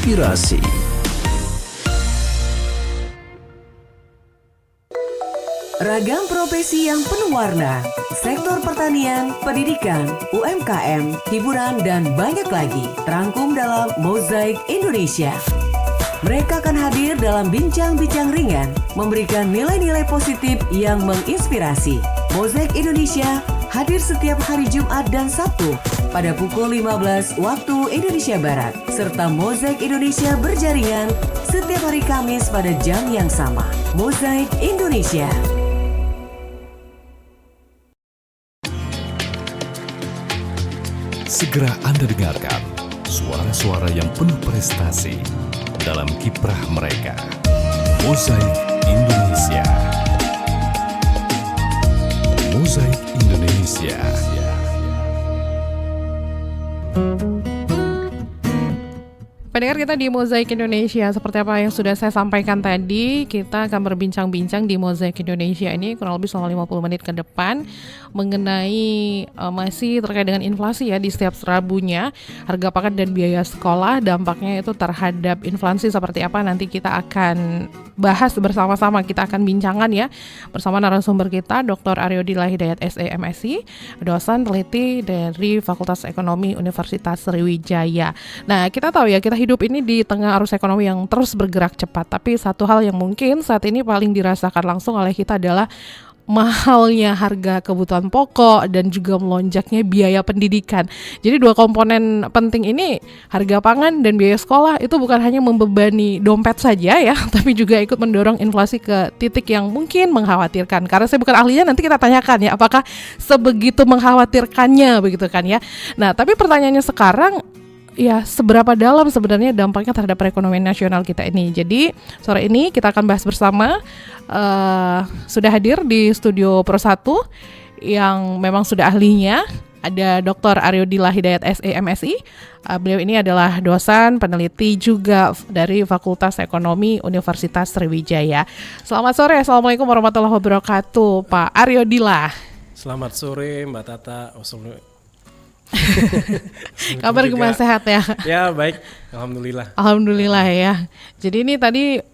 menginspirasi. Ragam profesi yang penuh warna, sektor pertanian, pendidikan, UMKM, hiburan, dan banyak lagi terangkum dalam Mozaik Indonesia. Mereka akan hadir dalam bincang-bincang ringan, memberikan nilai-nilai positif yang menginspirasi. Mozaik Indonesia hadir setiap hari Jumat dan Sabtu pada pukul 15 waktu Indonesia Barat, serta Mozaik Indonesia berjaringan setiap hari Kamis pada jam yang sama. Mozaik Indonesia. Segera Anda dengarkan suara-suara yang penuh prestasi dalam kiprah mereka. Mozaik Indonesia. Mozaik Indonesia. Pendengar kita di Mozaik Indonesia, seperti apa yang sudah saya sampaikan tadi, kita akan berbincang-bincang di Mozaik Indonesia ini kurang lebih selama 50 menit ke depan mengenai masih terkait dengan inflasi ya di setiap Rabunya, harga pakan dan biaya sekolah, dampaknya itu terhadap inflasi seperti apa, nanti kita akan bahas bersama-sama, kita akan bincangkan ya bersama narasumber kita Dr. Aryodila Hidayat SE MSI, dosen peneliti dari Fakultas Ekonomi Universitas Sriwijaya. Nah, kita tahu ya, kita hidup ini di tengah arus ekonomi yang terus bergerak cepat, tapi satu hal yang mungkin saat ini paling dirasakan langsung oleh kita adalah mahalnya harga kebutuhan pokok dan juga melonjaknya biaya pendidikan. Jadi dua komponen penting ini, harga pangan dan biaya sekolah, itu bukan hanya membebani dompet saja ya, tapi juga ikut mendorong inflasi ke titik yang mungkin mengkhawatirkan. Karena saya bukan ahlinya, nanti kita tanyakan ya apakah sebegitu mengkhawatirkannya begitu kan ya. Nah, tapi pertanyaannya sekarang, ya, seberapa dalam sebenarnya dampaknya terhadap perekonomian nasional kita ini. Jadi sore ini kita akan bahas bersama, sudah hadir di studio Pro 1 yang memang sudah ahlinya, ada Dr. Aryodila Hidayat SE MSI. Beliau ini adalah dosen peneliti juga dari Fakultas Ekonomi Universitas Sriwijaya. Selamat sore, Assalamualaikum warahmatullahi wabarakatuh, Pak Aryodila. Selamat sore Mbak Tata. Kabar gimana, sehat ya? Ya baik, alhamdulillah. Alhamdulillah ya. Jadi ini tadi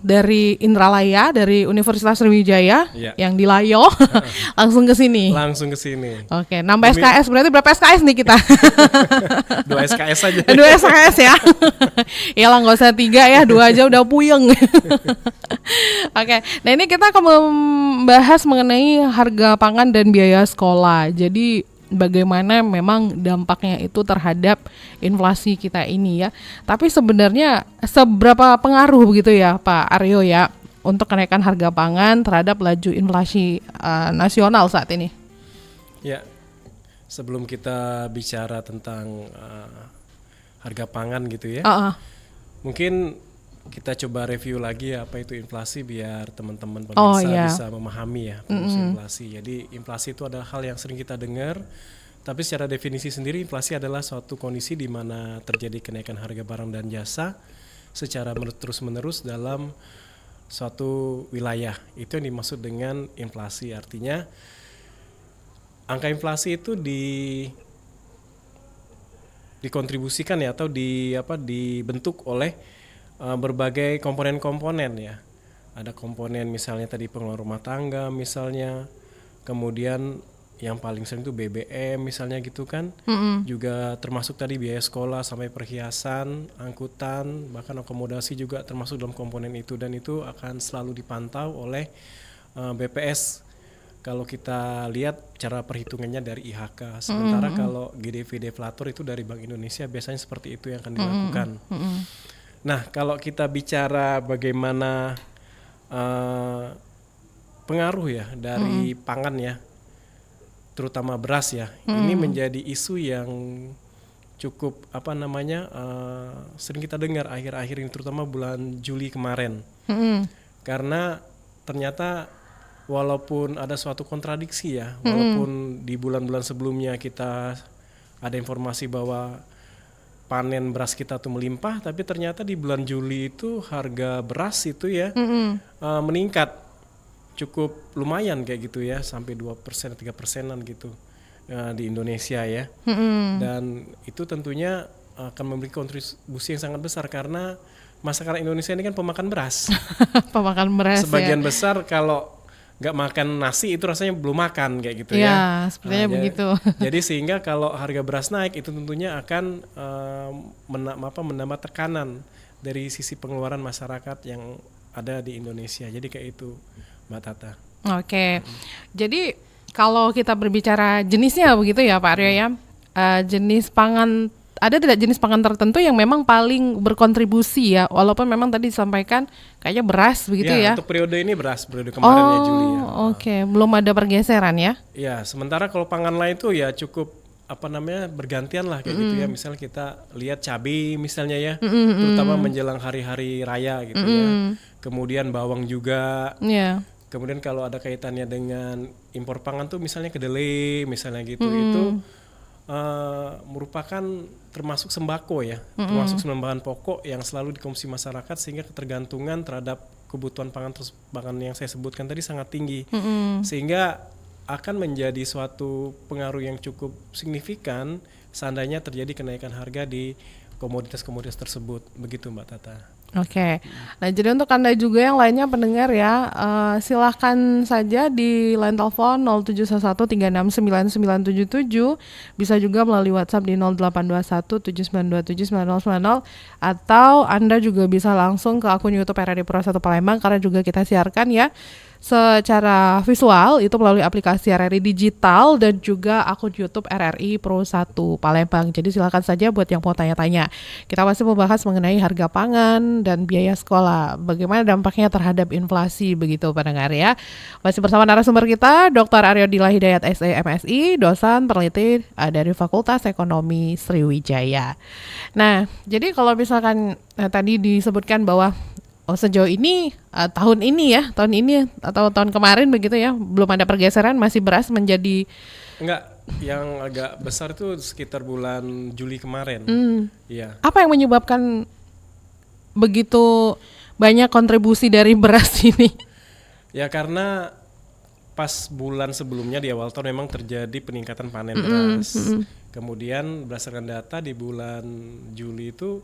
dari Indralaya, dari Universitas Sriwijaya ya, yang di Layo, langsung ke sini. Langsung ke sini. Oke, nambah SKS, berarti berapa SKS nih kita? 2 SKS saja. 2 SKS ya. Iyalah, nggak usah 3 ya, 2 aja udah puyeng. Oke, nah ini kita akan membahas mengenai harga pangan dan biaya sekolah. Jadi bagaimana memang dampaknya itu terhadap inflasi kita ini ya. Tapi sebenarnya seberapa pengaruh begitu ya Pak Aryo ya untuk kenaikan harga pangan terhadap laju inflasi nasional saat ini? Ya, sebelum kita bicara tentang harga pangan gitu ya, mungkin kita coba review lagi ya apa itu inflasi biar teman-teman pemirsa bisa memahami ya inflasi. Jadi inflasi itu adalah hal yang sering kita dengar, tapi secara definisi sendiri inflasi adalah suatu kondisi di mana terjadi kenaikan harga barang dan jasa secara terus-menerus dalam suatu wilayah. Itu yang dimaksud dengan inflasi. Artinya angka inflasi itu dikontribusikan ya atau dibentuk oleh berbagai komponen-komponen ya. Ada komponen misalnya tadi pengeluaran rumah tangga misalnya, kemudian yang paling sering itu BBM misalnya gitu kan, juga termasuk tadi biaya sekolah sampai perhiasan, angkutan, bahkan akomodasi juga termasuk dalam komponen itu, dan itu akan selalu dipantau oleh BPS. Kalau kita lihat cara perhitungannya dari IHK, sementara kalau GDP deflator itu dari Bank Indonesia biasanya seperti itu yang akan dilakukan. Nah, kalau kita bicara bagaimana pengaruh ya dari pangan ya, terutama beras ya, ini menjadi isu yang cukup sering kita dengar akhir-akhir ini, terutama bulan Juli kemarin. Karena ternyata walaupun ada suatu kontradiksi ya, walaupun di bulan-bulan sebelumnya kita ada informasi bahwa panen beras kita tuh melimpah, tapi ternyata di bulan Juli itu harga beras itu ya meningkat cukup lumayan kayak gitu ya, sampai 2% 3%-an gitu di Indonesia ya. Dan itu tentunya akan memberi kontribusi yang sangat besar karena masyarakat Indonesia ini kan pemakan beras. Pemakan beras Sebagian ya. besar kalau nggak makan nasi itu rasanya belum makan kayak gitu ya. Ya, sepertinya Nah, begitu. Jadi sehingga kalau harga beras naik itu tentunya akan menambah tekanan dari sisi pengeluaran masyarakat yang ada di Indonesia. Jadi kayak itu, Mbak Tata. Oke. Jadi kalau kita berbicara jenisnya begitu ya Pak Aryo ya. Jenis pangan, ada tidak jenis pangan tertentu yang memang paling berkontribusi ya, walaupun memang tadi disampaikan kayaknya beras begitu ya. Untuk periode ini beras, periode kemarin ya Juli ya. Oke, belum ada pergeseran ya. Ya, sementara kalau pangan lain tuh ya cukup bergantian lah kayak gitu ya. Misalnya kita lihat cabai misalnya ya, terutama menjelang hari-hari raya gitu ya. Kemudian bawang juga. Iya. Kemudian kalau ada kaitannya dengan impor pangan tuh misalnya kedelai misalnya gitu, itu merupakan termasuk sembako ya, termasuk bahan pokok yang selalu dikonsumsi masyarakat sehingga ketergantungan terhadap kebutuhan pangan yang saya sebutkan tadi sangat tinggi, sehingga akan menjadi suatu pengaruh yang cukup signifikan seandainya terjadi kenaikan harga di komoditas-komoditas tersebut, begitu Mbak Tata. Oke, nah jadi untuk Anda juga yang lainnya pendengar ya, silahkan saja di line telepon 0711369977, bisa juga melalui WhatsApp di 082179279090, atau Anda juga bisa langsung ke akun YouTube RRI Pro 1 Palembang, karena juga kita siarkan ya secara visual itu melalui aplikasi RRI Digital dan juga akun YouTube RRI Pro 1 Palembang. Jadi silakan saja buat yang mau tanya-tanya. Kita masih membahas mengenai harga pangan dan biaya sekolah. Bagaimana dampaknya terhadap inflasi begitu pendengar ya. Masih bersama narasumber kita Dr. Aryo Dila Hidayat SE MSI, dosen peneliti dari Fakultas Ekonomi Sriwijaya. Nah, jadi kalau misalkan tadi disebutkan bahwa sejauh ini tahun ini atau tahun kemarin begitu ya, belum ada pergeseran, masih beras menjadi Enggak, yang agak besar itu sekitar bulan Juli kemarin. Iya. Apa yang menyebabkan begitu banyak kontribusi dari beras ini? Ya karena pas bulan sebelumnya di awal tahun memang terjadi peningkatan panen beras. Kemudian berdasarkan data di bulan Juli itu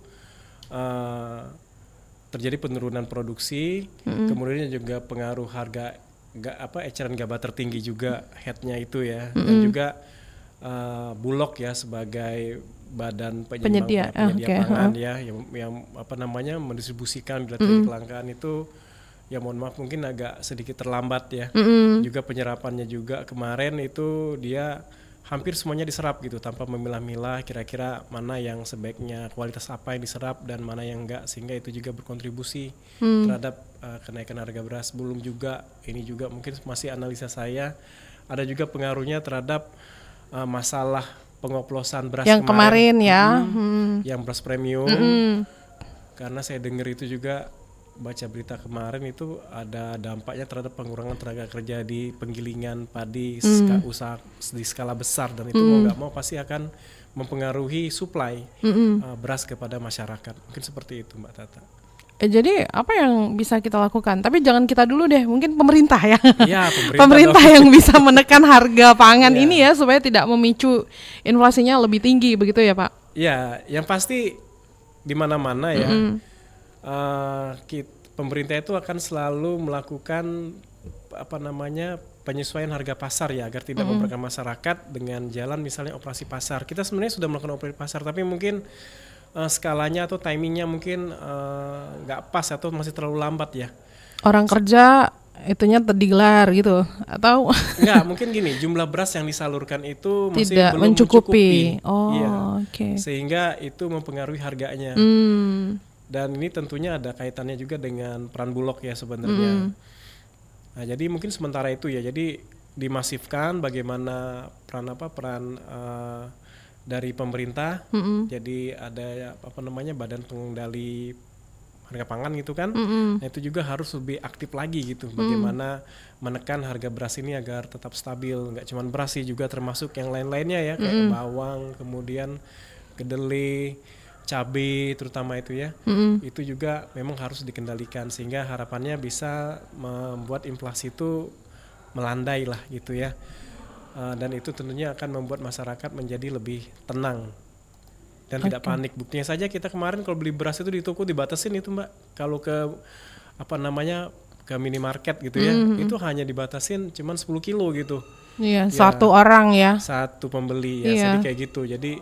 terjadi penurunan produksi, kemudian juga pengaruh harga eceran gabah tertinggi juga headnya itu ya, dan juga Bulog ya sebagai badan penyedia pangan ya yang mendistribusikan bila terjadi kelangkaan itu ya mohon maaf mungkin agak sedikit terlambat ya. Juga penyerapannya juga kemarin itu dia hampir semuanya diserap gitu tanpa memilah-milah kira-kira mana yang sebaiknya, kualitas apa yang diserap dan mana yang enggak, sehingga itu juga berkontribusi terhadap kenaikan harga beras. Belum juga ini juga mungkin masih analisa saya ada juga pengaruhnya terhadap masalah pengoplosan beras yang kemarin ya, yang beras premium, karena saya dengar itu juga baca berita kemarin itu ada dampaknya terhadap pengurangan tenaga kerja di penggilingan padi usaha di skala besar, dan itu mau nggak mau pasti akan mempengaruhi suplai beras kepada masyarakat. Mungkin seperti itu Mbak Tata. Jadi apa yang bisa kita lakukan? Tapi jangan kita dulu deh, mungkin pemerintah ya. Ya, pemerintah yang bisa menekan harga pangan ini ya supaya tidak memicu inflasinya lebih tinggi begitu ya Pak? Ya, yang pasti di mana-mana ya. Pemerintah itu akan selalu melakukan penyesuaian harga pasar ya agar tidak memberatkan masyarakat dengan jalan misalnya operasi pasar. Kita sebenarnya sudah melakukan operasi pasar, tapi mungkin skalanya atau timingnya mungkin nggak pas atau masih terlalu lambat ya. Orang kerja itunya digelar gitu atau enggak, mungkin gini, jumlah beras yang disalurkan itu masih tidak belum mencukupi. Okay. Sehingga itu mempengaruhi harganya. Dan ini tentunya ada kaitannya juga dengan peran Bulog ya sebenarnya. Nah, jadi mungkin sementara itu ya, jadi dimasifkan bagaimana peran dari pemerintah. Jadi ada badan pengendali harga pangan gitu kan. Nah, itu juga harus lebih aktif lagi gitu, bagaimana menekan harga beras ini agar tetap stabil. Nggak cuma beras sih, juga termasuk yang lain-lainnya ya, kayak bawang, kemudian kedelai, cabai terutama itu ya, itu juga memang harus dikendalikan sehingga harapannya bisa membuat inflasi itu melandai lah gitu ya, dan itu tentunya akan membuat masyarakat menjadi lebih tenang. dan tidak panik. Buktinya saja kita kemarin kalau beli beras itu di toko dibatasin itu Mbak. Kalau ke ke minimarket gitu ya, itu hanya dibatasin cuman 10 kilo gitu. Iya, Ya, satu orang ya. satu pembeli ya, Iya. jadi kayak gitu. Jadi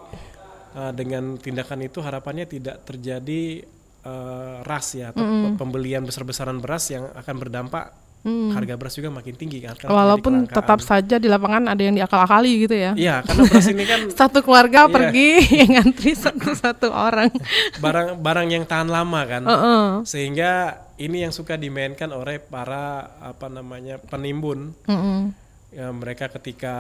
dengan tindakan itu harapannya tidak terjadi ras ya atau pembelian besar-besaran beras yang akan berdampak harga beras juga makin tinggi kan. karena Walaupun terjadi tetap kelangkaan. saja di lapangan ada yang diakal-akali gitu ya. Iya, karena beras ini kan Satu keluarga Iya. pergi yang ngantri satu orang. barang yang tahan lama kan. Heeh. Sehingga ini yang suka dimainkan oleh para penimbun. Ya, mereka ketika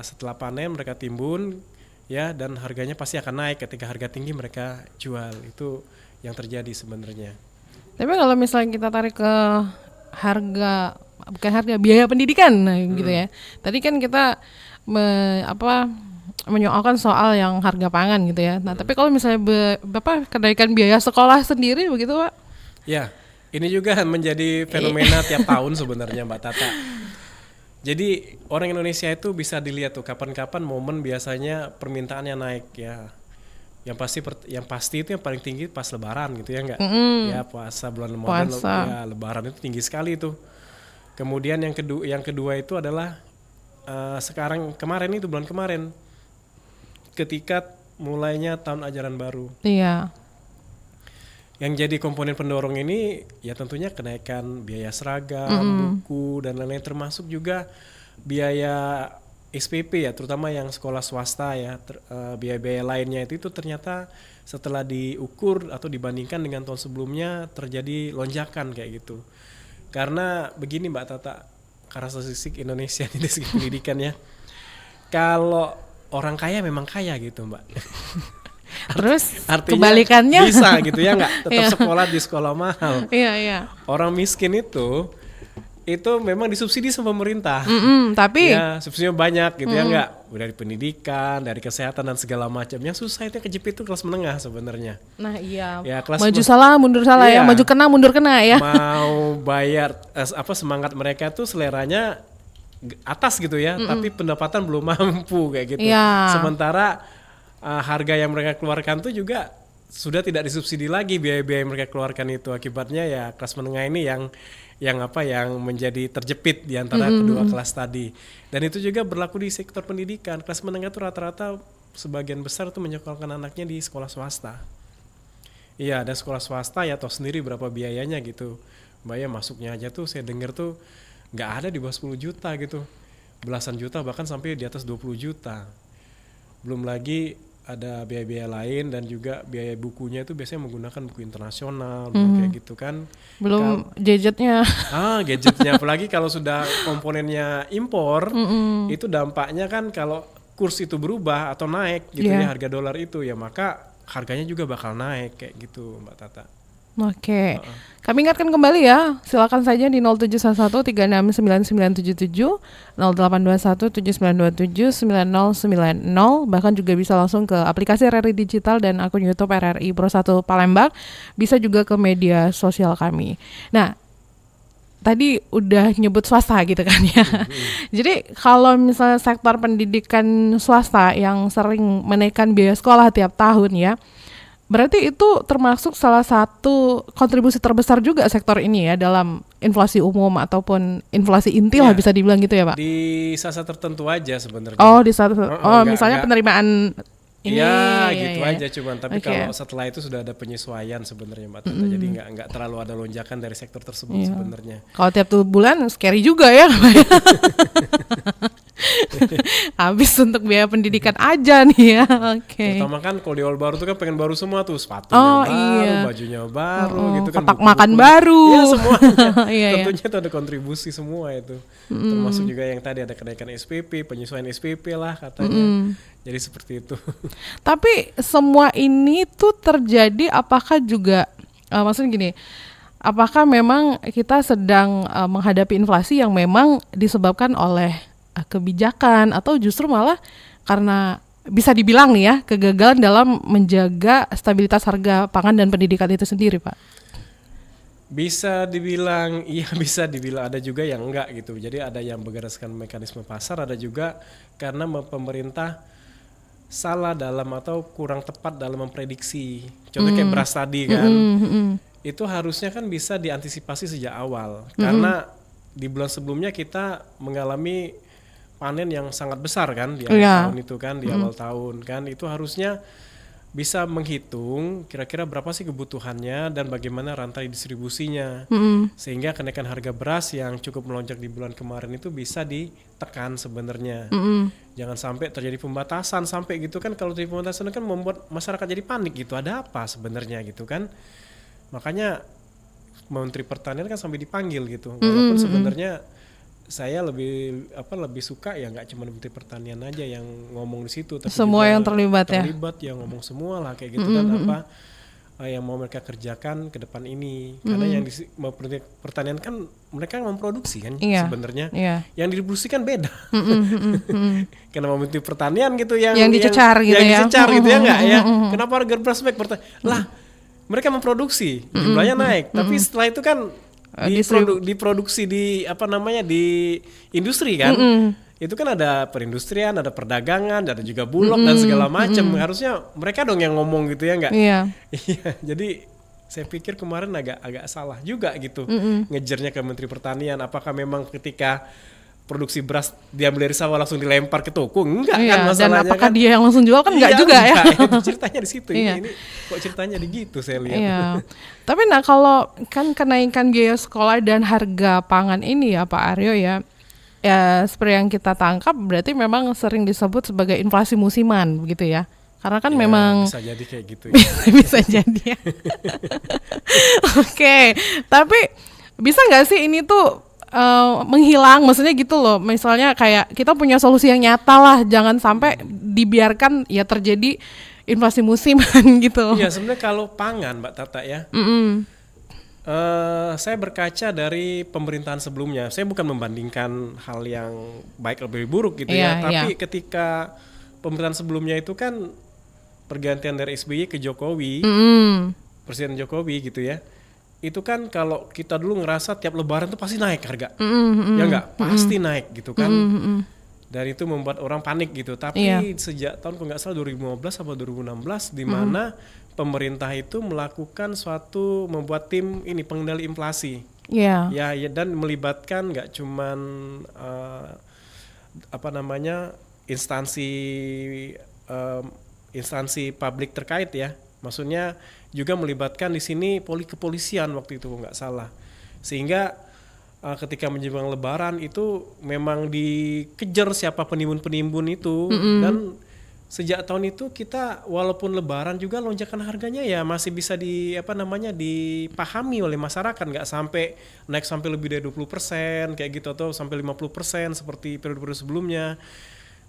setelah panen mereka timbun ya, dan harganya pasti akan naik. Ketika harga tinggi mereka jual. Itu yang terjadi sebenarnya. Tapi kalau misalnya kita tarik ke biaya pendidikan gitu ya. Tadi kan kita menyoalkan soal yang harga pangan gitu ya. Nah, tapi kalau misalnya kenaikan biaya sekolah sendiri begitu, Pak? Ya, ini juga menjadi fenomena tiap tahun sebenarnya Mbak Tata. Jadi orang Indonesia itu bisa dilihat tuh kapan-kapan momen biasanya permintaannya naik ya. Yang pasti itu yang paling tinggi pas Lebaran gitu ya enggak? Ya puasa bulan Ramadan ya, Lebaran itu tinggi sekali tuh. Kemudian yang kedua itu adalah bulan kemarin ketika mulainya tahun ajaran baru. Iya. Yang jadi komponen pendorong ini ya tentunya kenaikan biaya seragam, buku dan lain-lain, termasuk juga biaya SPP ya, terutama yang sekolah swasta ya, biaya-biaya lainnya itu ternyata setelah diukur atau dibandingkan dengan tahun sebelumnya terjadi lonjakan kayak gitu. Karena begini Mbak Tata, karena statistik Indonesia ini dari segi pendidikan ya, kalau orang kaya memang kaya gitu Mbak. Terus Artinya kebalikannya bisa gitu ya nggak, tetap Iya. sekolah di sekolah mahal. Iya. Orang miskin itu memang disubsidi sama pemerintah. Tapi Ya, subsidinya banyak gitu ya nggak, dari pendidikan, dari kesehatan dan segala macam. Yang susah itu kejepit itu kelas menengah sebenarnya. nah iya. Ya, kelas Maju salah, mundur salah ya. Iya. Maju kena, mundur kena ya. Mau bayar semangat mereka tuh seleranya atas gitu ya, tapi pendapatan belum mampu kayak gitu. Iya. Sementara harga yang mereka keluarkan tuh juga sudah tidak disubsidi lagi biaya-biaya yang mereka keluarkan itu. Akibatnya ya kelas menengah ini yang menjadi terjepit di antara kedua kelas tadi. Dan itu juga berlaku di sektor pendidikan. Kelas menengah itu rata-rata sebagian besar tuh menyekolahkan anaknya di sekolah swasta. Iya, ada sekolah swasta ya, tahu sendiri berapa biayanya gitu. Bayar masuknya aja tuh saya dengar tuh nggak ada di bawah 10 juta gitu. Belasan juta bahkan sampai di atas 20 juta. Belum lagi ada biaya-biaya lain dan juga biaya bukunya itu biasanya menggunakan buku internasional kayak gitu kan. Belum gadgetnya. Gadgetnya apalagi kalau sudah komponennya impor, itu dampaknya kan kalau kurs itu berubah atau naik gitu ya, harga dolar itu ya, maka harganya juga bakal naik kayak gitu Mbak Tata. Oke. Kami ingatkan kembali ya, silakan saja di 0711369977, 082179279090, bahkan juga bisa langsung ke aplikasi RRI Digital dan akun YouTube RRI Pro 1 Palembang, bisa juga ke media sosial kami. Nah, tadi udah nyebut swasta gitu kan ya. Jadi kalau misalnya sektor pendidikan swasta yang sering menaikkan biaya sekolah tiap tahun ya, berarti itu termasuk salah satu kontribusi terbesar juga sektor ini ya dalam inflasi umum ataupun inflasi inti lah bisa dibilang gitu ya Pak? Di saat tertentu aja sebenarnya. Oh di satu, misalnya enggak. penerimaan ini. Iya gitu aja cuman, tapi Oke. kalau setelah itu sudah ada penyesuaian sebenarnya Mbak Tata. Jadi nggak terlalu ada lonjakan dari sektor tersebut sebenarnya. Kalau tiap bulan scary juga ya. Habis untuk biaya pendidikan aja nih ya. Oke. Terutama kan kalau di awal baru tuh kan pengen baru semua tuh, sepatunya baru, bajunya baru gitu kan, kotak buku-buku. makan baru. Iya semuanya. Iya, iya. Tentunya itu ada kontribusi semua itu. Termasuk juga yang tadi ada kenaikan SPP, penyesuaian SPP lah katanya. Jadi seperti itu. Tapi semua ini tuh terjadi apakah juga maksudnya gini, apakah memang kita sedang menghadapi inflasi yang memang disebabkan oleh kebijakan atau justru malah karena bisa dibilang nih ya kegagalan dalam menjaga stabilitas harga pangan dan pendidikan itu sendiri Pak? Bisa dibilang iya, bisa dibilang ada juga yang enggak gitu. Jadi ada yang berdasarkan mekanisme pasar, ada juga karena pemerintah salah dalam atau kurang tepat dalam memprediksi. Contoh kayak beras tadi kan, itu harusnya kan bisa diantisipasi sejak awal. Karena di bulan sebelumnya kita mengalami panen yang sangat besar kan di awal tahun itu kan, di awal tahun kan, itu harusnya bisa menghitung kira-kira berapa sih kebutuhannya dan bagaimana rantai distribusinya, sehingga kenaikan harga beras yang cukup melonjak di bulan kemarin itu bisa ditekan sebenarnya. Jangan sampai terjadi pembatasan sampai gitu kan, kalau terjadi pembatasan kan membuat masyarakat jadi panik gitu, ada apa sebenarnya gitu kan. Makanya Menteri Pertanian kan sampai dipanggil gitu, walaupun sebenarnya saya lebih suka ya nggak cuma Menteri Pertanian aja yang ngomong di situ, tapi semua juga yang terlibat yang ngomong semua lah kayak gitu kan, yang mau mereka kerjakan ke depan ini. Karena yang di Menteri Pertanian kan mereka memproduksi kan sebenarnya, yang didistribusikan beda. Kenapa Menteri Pertanian gitu yang dicecar gitu ya? Dicecar gitu ya nggak ya? Kenapa harga beras naik? Lah mereka memproduksi, jumlahnya naik, tapi setelah itu kan diproduksi di di industri kan, itu kan ada perindustrian, ada perdagangan, ada juga bulog dan segala macam. Harusnya mereka dong yang ngomong gitu ya nggak? Iya. Jadi saya pikir kemarin agak salah juga gitu ngejarnya ke Menteri Pertanian. Apakah memang ketika produksi beras diambil dari sawah langsung dilempar ke toko? Enggak kan masalahnya. Dan apakah kan dia yang langsung jual kan enggak juga ya? Itu ceritanya di situ. Ini kok ceritanya di gitu saya lihat. Tapi kalau kan kenaikan biaya sekolah dan harga pangan ini ya Pak Aryo ya seperti yang kita tangkap berarti memang sering disebut sebagai inflasi musiman begitu ya. Karena kan memang bisa jadi kayak gitu ya. Bisa jadi ya. Oke, tapi bisa nggak sih ini tuh menghilang, maksudnya gitu loh, misalnya kayak kita punya solusi yang nyata lah, jangan sampai dibiarkan ya terjadi inflasi musiman gitu. Iya sebenarnya kalau pangan Mbak Tata ya, saya berkaca dari pemerintahan sebelumnya, saya bukan membandingkan hal yang baik lebih buruk gitu tapi ketika pemerintahan sebelumnya itu kan pergantian dari SBY ke Jokowi, Presiden Jokowi gitu ya. Itu kan kalau kita dulu ngerasa tiap lebaran tuh pasti naik harga, ya nggak, pasti naik gitu kan, dan itu membuat orang panik gitu. Tapi sejak tahun kalau nggak salah 2015 atau 2016, di mana pemerintah itu melakukan membuat tim ini pengendali inflasi, ya dan melibatkan nggak cuman instansi publik terkait ya. Maksudnya juga melibatkan di sini kepolisian waktu itu nggak salah, sehingga ketika menjelang Lebaran itu memang dikejar siapa penimbun-penimbun itu, dan sejak tahun itu kita walaupun Lebaran juga lonjakan harganya ya masih bisa dipahami oleh masyarakat, nggak sampai naik sampai lebih dari 20% kayak gitu atau sampai 50% seperti periode-periode sebelumnya.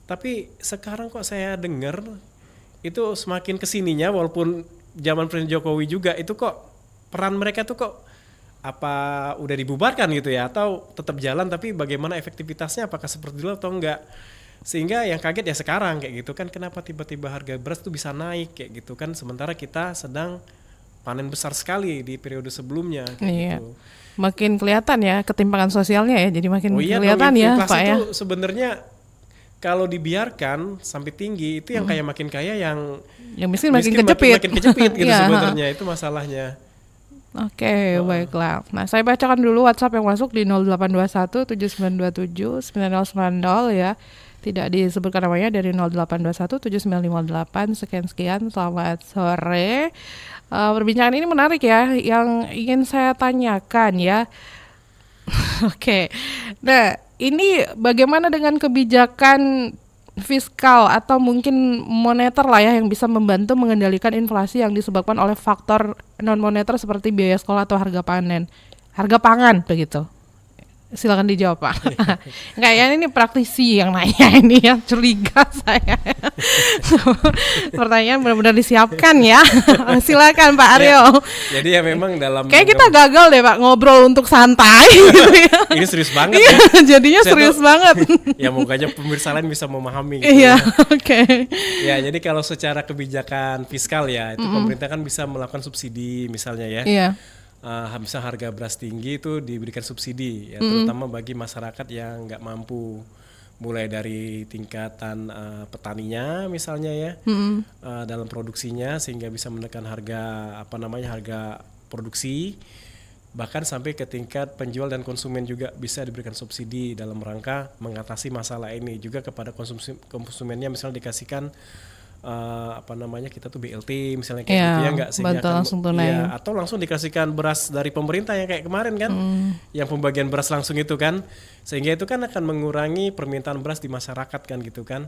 Tapi sekarang kok saya dengar itu semakin kesininya, walaupun zaman Presiden Jokowi juga itu kok peran mereka tuh kok apa udah dibubarkan gitu ya, atau tetap jalan tapi bagaimana efektivitasnya, apakah seperti dulu atau enggak, sehingga yang kaget ya sekarang kayak gitu kan, kenapa tiba-tiba harga beras tuh bisa naik kayak gitu kan, sementara kita sedang panen besar sekali di periode sebelumnya kayak gitu. Makin kelihatan ya ketimpangan sosialnya ya, jadi makin kelihatan ya Pak ya. Itu sebenarnya kalau dibiarkan sampai tinggi itu yang kaya makin kaya, yang miskin makin kejepit gitu sebenarnya, itu masalahnya. Oke, baiklah. Nah, saya bacakan dulu WhatsApp yang masuk di 0821 7927 9090 ya. Tidak disebutkan namanya, dari 0821 7958 sekian. Selamat sore. Perbincangan ini menarik ya, yang ingin saya tanyakan ya. Oke. Nah, ini bagaimana dengan kebijakan fiskal atau mungkin moneter lah ya, yang bisa membantu mengendalikan inflasi yang disebabkan oleh faktor non moneter seperti biaya sekolah atau harga pangan begitu. Silakan dijawab Pak. Kayaknya ini praktisi yang nanya ini, ya curiga saya. Pertanyaan benar-benar disiapkan ya. Silakan Pak Aryo. Jadi ya memang dalam kayak kita gagal deh Pak ngobrol untuk santai gitu ya. Ini serius banget ya. Jadinya serius banget. Ya mukanya pemirsa lain bisa memahami gitu. Iya, oke. Ya, jadi kalau secara kebijakan fiskal ya, itu pemerintah kan bisa melakukan subsidi misalnya ya. Iya. Bisa harga beras tinggi itu diberikan subsidi ya, terutama bagi masyarakat yang nggak mampu. mulai dari tingkatan petaninya misalnya ya, dalam produksinya sehingga bisa menekan harga harga produksi, bahkan sampai ke tingkat penjual dan konsumen juga bisa diberikan subsidi dalam rangka mengatasi masalah ini. Juga kepada konsumennya misalnya dikasihkan kita tuh BLT misalnya kayak gitu ya, nggak sehingga bantuan langsung tunai. ya, atau langsung dikasihkan beras dari pemerintah yang kayak kemarin kan, yang pembagian beras langsung itu kan, sehingga itu kan akan mengurangi permintaan beras di masyarakat kan gitu kan.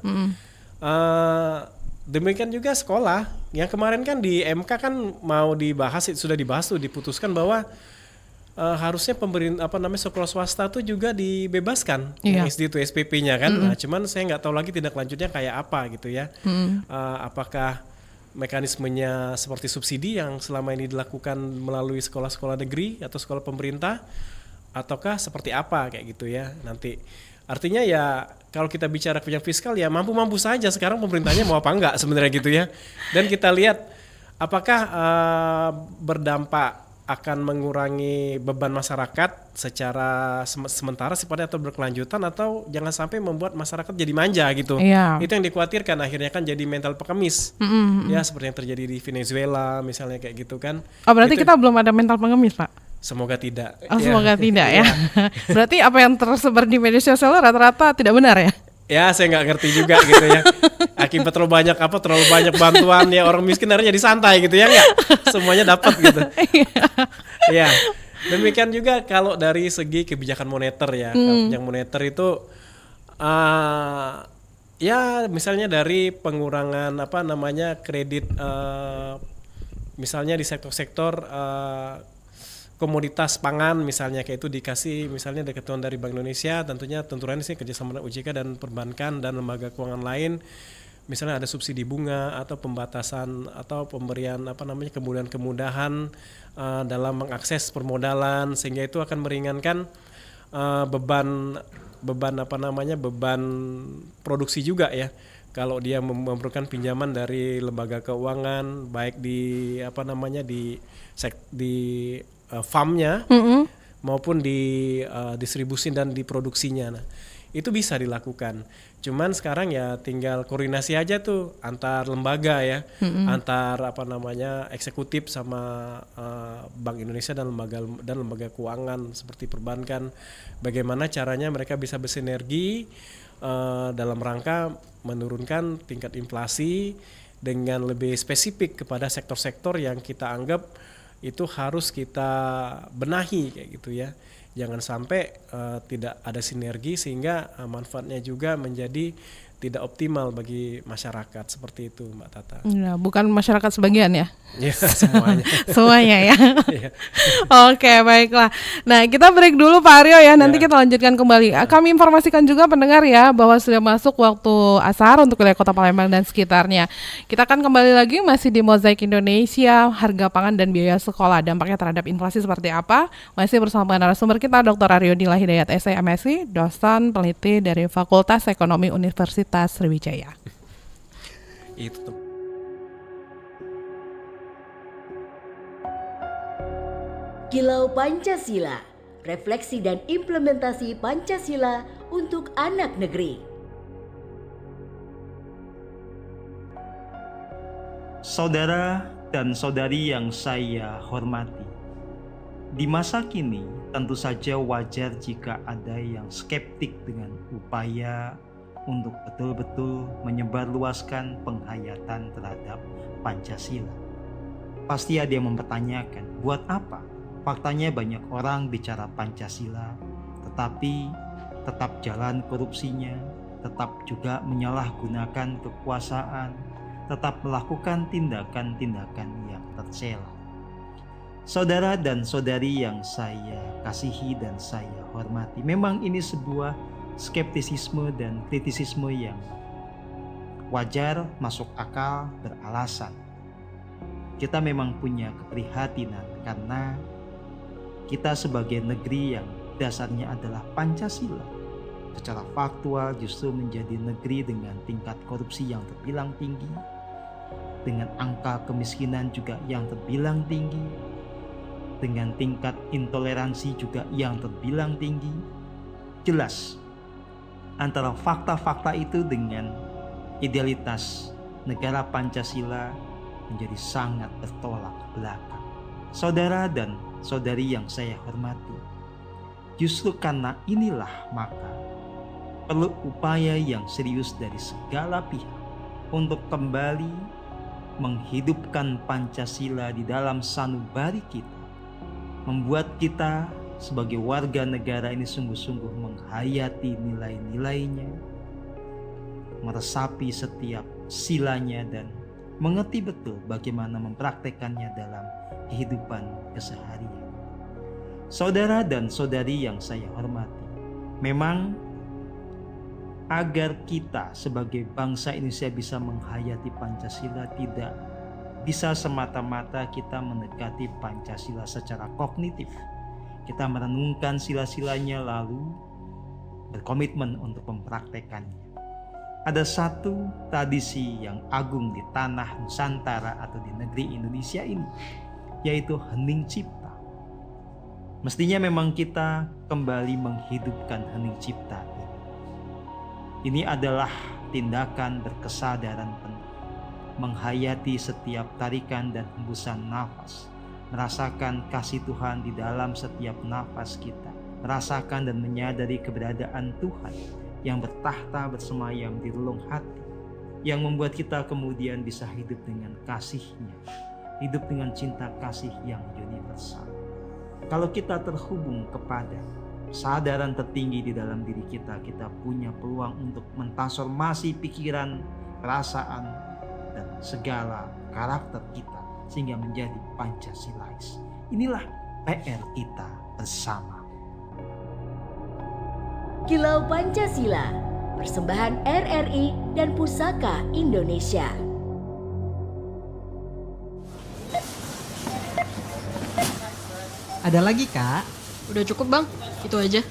Demikian juga sekolah yang kemarin kan di MK kan mau dibahas, sudah dibahas tuh, diputuskan bahwa harusnya sekolah swasta tuh juga dibebaskan yang SD itu SPP-nya kan. Nah, cuman saya nggak tahu lagi tindak lanjutnya kayak apa gitu ya. Apakah mekanismenya seperti subsidi yang selama ini dilakukan melalui sekolah-sekolah negeri atau sekolah pemerintah, ataukah seperti apa kayak gitu ya nanti. Artinya ya kalau kita bicara kebijakan fiskal ya mampu-mampu saja sekarang pemerintahnya mau apa enggak sebenarnya gitu ya. Dan kita lihat apakah berdampak akan mengurangi beban masyarakat secara sementara sifatnya atau berkelanjutan, atau jangan sampai membuat masyarakat jadi manja gitu. Itu yang dikhawatirkan, akhirnya kan jadi mental pengemis. Ya seperti yang terjadi di Venezuela misalnya kayak gitu kan. Oh, berarti kita belum ada mental pengemis, Pak? Semoga tidak. Semoga tidak ya. Berarti apa yang tersebar di media sosial rata-rata tidak benar ya? Ya saya nggak ngerti juga gitu ya. Akibat terlalu banyak bantuan ya, orang miskin harusnya jadi santai gitu ya, nggak semuanya dapat gitu. Ya demikian juga kalau dari segi kebijakan moneter ya. Kebijakan moneter itu ya misalnya dari pengurangan kredit misalnya di sektor-sektor komoditas pangan misalnya, kayak itu dikasih misalnya dari ketentuan dari Bank Indonesia, tentunya sih kerjasama dengan OJK dan perbankan dan lembaga keuangan lain, misalnya ada subsidi bunga atau pembatasan atau pemberian kemudahan dalam mengakses permodalan, sehingga itu akan meringankan beban produksi juga ya. Kalau dia memerlukan pinjaman dari lembaga keuangan, baik di farmnya maupun di distribusi dan di produksinya. Nah, itu bisa dilakukan. Cuman sekarang ya tinggal koordinasi aja tuh antar lembaga ya, antar eksekutif sama Bank Indonesia dan lembaga keuangan seperti perbankan. Bagaimana caranya mereka bisa bersinergi dalam rangka menurunkan tingkat inflasi dengan lebih spesifik kepada sektor-sektor yang kita anggap itu harus kita benahi kayak gitu ya. Jangan sampai tidak ada sinergi sehingga manfaatnya juga menjadi tidak optimal bagi masyarakat, seperti itu Mbak Tata. Ya, bukan masyarakat sebagian ya? Ya, semuanya. Semuanya ya. Oke, baiklah. Nah, kita break dulu Pak Aryo ya, nanti kita lanjutkan kembali. Kami informasikan juga pendengar ya bahwa sudah masuk waktu asar untuk wilayah Kota Palembang dan sekitarnya. Kita akan kembali lagi masih di Mozaik Indonesia, harga pangan dan biaya sekolah, dampaknya terhadap inflasi seperti apa? Masih bersama narasumber kita Dr. Aryo Dila Hidayat SI MSI, dosen peneliti dari Fakultas Ekonomi Universitas Sriwijaya. Itu Kilau Pancasila, refleksi dan implementasi Pancasila untuk anak negeri. Saudara dan saudari yang saya hormati, di masa kini tentu saja wajar jika ada yang skeptik dengan upaya untuk betul-betul menyebarluaskan penghayatan terhadap Pancasila. Pasti ada yang mempertanyakan, buat apa? Faktanya banyak orang bicara Pancasila, tetapi tetap jalan korupsinya, tetap juga menyalahgunakan kekuasaan, tetap melakukan tindakan-tindakan yang tercela. Saudara dan saudari yang saya kasihi dan saya hormati, memang ini sebuah skeptisisme dan kritisisme yang wajar, masuk akal, beralasan. Kita memang punya keprihatinan karena kita sebagai negeri yang dasarnya adalah Pancasila, secara faktual justru menjadi negeri dengan tingkat korupsi yang terbilang tinggi, dengan angka kemiskinan juga yang terbilang tinggi, dengan tingkat intoleransi juga yang terbilang tinggi. Jelas antara fakta-fakta itu dengan idealitas negara Pancasila menjadi sangat bertolak belakang. Saudara dan saudari yang saya hormati, justru karena inilah maka perlu upaya yang serius dari segala pihak untuk kembali menghidupkan Pancasila di dalam sanubari kita, membuat kita sebagai warga negara ini sungguh-sungguh menghayati nilai-nilainya, meresapi setiap silanya dan mengerti betul bagaimana mempraktekannya dalam kehidupan keseharian. Saudara dan saudari yang saya hormati, memang agar kita sebagai bangsa Indonesia bisa menghayati Pancasila tidak bisa semata-mata kita mendekati Pancasila secara kognitif. Kita merenungkan sila-silanya lalu berkomitmen untuk mempraktekannya. Ada satu tradisi yang agung di tanah Nusantara atau di negeri Indonesia ini, yaitu hening cipta. Mestinya memang kita kembali menghidupkan hening cipta ini. Ini adalah tindakan berkesadaran penuh, menghayati setiap tarikan dan hembusan nafas, merasakan kasih Tuhan di dalam setiap nafas kita, merasakan dan menyadari keberadaan Tuhan yang bertahta bersemayam di relung hati, yang membuat kita kemudian bisa hidup dengan kasih-Nya, hidup dengan cinta kasih yang universal. Kalau kita terhubung kepada kesadaran tertinggi di dalam diri kita, kita punya peluang untuk mentransformasi pikiran, perasaan, dan segala karakter kita sehingga menjadi Pancasilais. Inilah PR kita bersama. Kilau Pancasila, persembahan RRI dan Pusaka Indonesia. Ada lagi, Kak? Udah cukup bang, itu aja.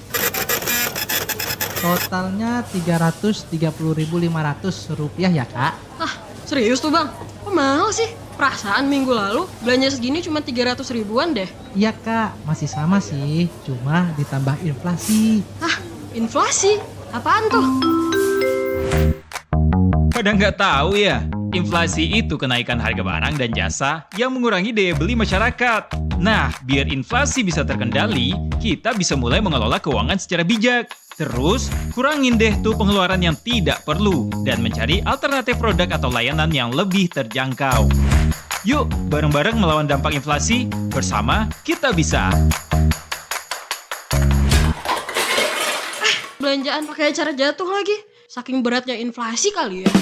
Totalnya Rp330.500 ya, Kak? Ah, serius tuh bang? Kok mahal sih? Perasaan minggu lalu belanja segini cuma 300 ribuan deh. Iya, Kak. Masih sama sih, cuma ditambah inflasi. Hah, inflasi? Apaan tuh? Pada nggak tahu ya, inflasi itu kenaikan harga barang dan jasa yang mengurangi daya beli masyarakat. Nah, biar inflasi bisa terkendali, kita bisa mulai mengelola keuangan secara bijak. Terus, kurangin deh tuh pengeluaran yang tidak perlu dan mencari alternatif produk atau layanan yang lebih terjangkau. Yuk, bareng-bareng melawan dampak inflasi, bersama kita bisa. Belanjaan pakai cara jatuh lagi. Saking beratnya inflasi kali ya.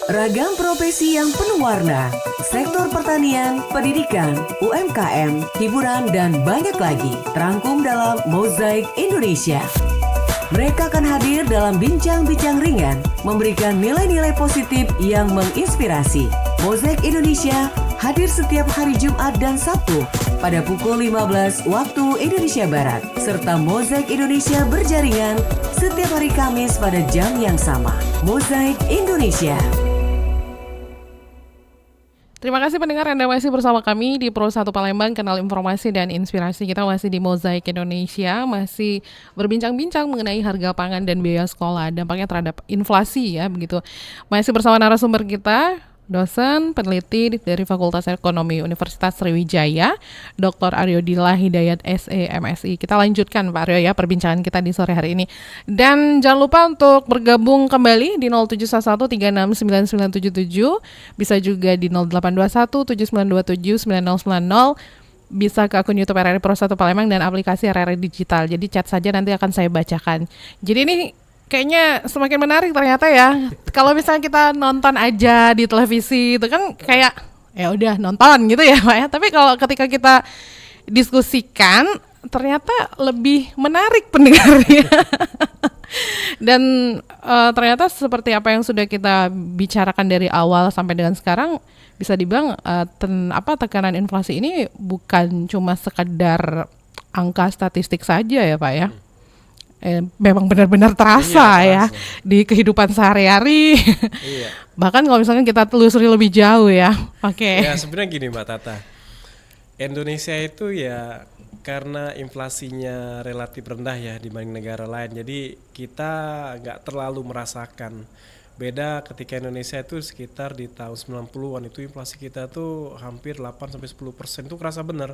Ragam profesi yang penuh warna, sektor pertanian, pendidikan, UMKM, hiburan, dan banyak lagi terangkum dalam Mozaik Indonesia. Mereka akan hadir dalam bincang-bincang ringan, memberikan nilai-nilai positif yang menginspirasi. Mozaik Indonesia hadir setiap hari Jumat dan Sabtu pada pukul 15 waktu Indonesia Barat, serta Mozaik Indonesia berjaringan setiap hari Kamis pada jam yang sama. Mozaik Indonesia. Terima kasih pendengar, Anda masih bersama kami di Pro 1 Palembang, kanal informasi dan inspirasi. Kita masih di Mozaik Indonesia, masih berbincang-bincang mengenai harga pangan dan biaya sekolah, dampaknya terhadap inflasi ya, begitu. Masih bersama narasumber kita, dosen peneliti dari Fakultas Ekonomi Universitas Sriwijaya, Dr. Aryo Dilla Hidayat SE MSI. Kita lanjutkan Pak Aryo ya perbincangan kita di sore hari ini. Dan jangan lupa untuk bergabung kembali di 0711369977, bisa juga di 082179279090, bisa ke akun YouTube RRI Pro 1 Palembang dan aplikasi RRI Digital. Jadi chat saja, nanti akan saya bacakan. Jadi ini kayaknya semakin menarik ternyata ya. Kalau misalnya kita nonton aja di televisi itu kan kayak ya udah nonton gitu ya Pak ya. Tapi kalau ketika kita diskusikan ternyata lebih menarik pendengarnya. Dan ternyata seperti apa yang sudah kita bicarakan dari awal sampai dengan sekarang, bisa dibilang tekanan inflasi ini bukan cuma sekedar angka statistik saja ya Pak ya. Memang benar-benar terasa ya di kehidupan sehari-hari. Iya. Bahkan kalau misalnya kita telusuri lebih jauh ya. Oke. Ya sebenarnya gini Mbak Tata, Indonesia itu ya karena inflasinya relatif rendah ya dibanding negara lain, jadi kita nggak terlalu merasakan. Beda ketika Indonesia itu sekitar di tahun 90-an itu inflasi kita tuh hampir 8-10%, itu kerasa bener.